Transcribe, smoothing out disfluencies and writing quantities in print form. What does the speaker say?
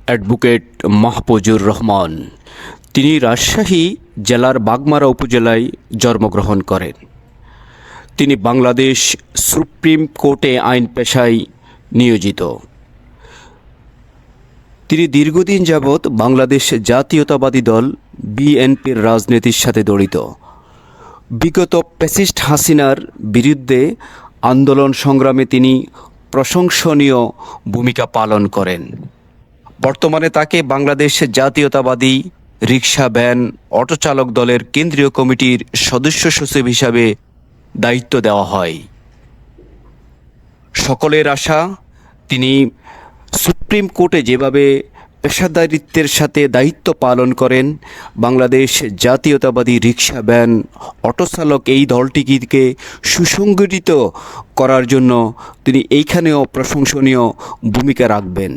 Advocate Mahfuzur Rahman. তিনি রাজশাহী জেলার বাগমারা উপজেলায় জন্মগ্রহণ করেন। তিনি বাংলাদেশ সুপ্রিম কোর্টে আইন পেশায় নিয়োজিত। তিনি দীর্ঘদিন যাবৎ বাংলাদেশ জাতীয়তাবাদী দল বিএনপির রাজনীতির সাথে জড়িত। বিগত ফ্যাসিস্ট হাসিনার বিরুদ্ধে আন্দোলন সংগ্রামে তিনি প্রশংসনীয় ভূমিকা পালন করেন। বর্তমানে তাকে বাংলাদেশ জাতীয়তাবাদী রিক্সা ভ্যান অটোচালক দলের কেন্দ্রীয় কমিটির সদস্য সচিব হিসাবে দায়িত্ব দেওয়া হয়। সকলের আশা, তিনি সুপ্রিম কোর্টে যেভাবে পেশাদারিত্বের সাথে দায়িত্ব পালন করেন, বাংলাদেশ জাতীয়তাবাদী রিক্সা ভ্যান অটোচালক এই দলটিকে সুসংগঠিত করার জন্য তিনি এইখানেও প্রশংসনীয় ভূমিকা রাখবেন।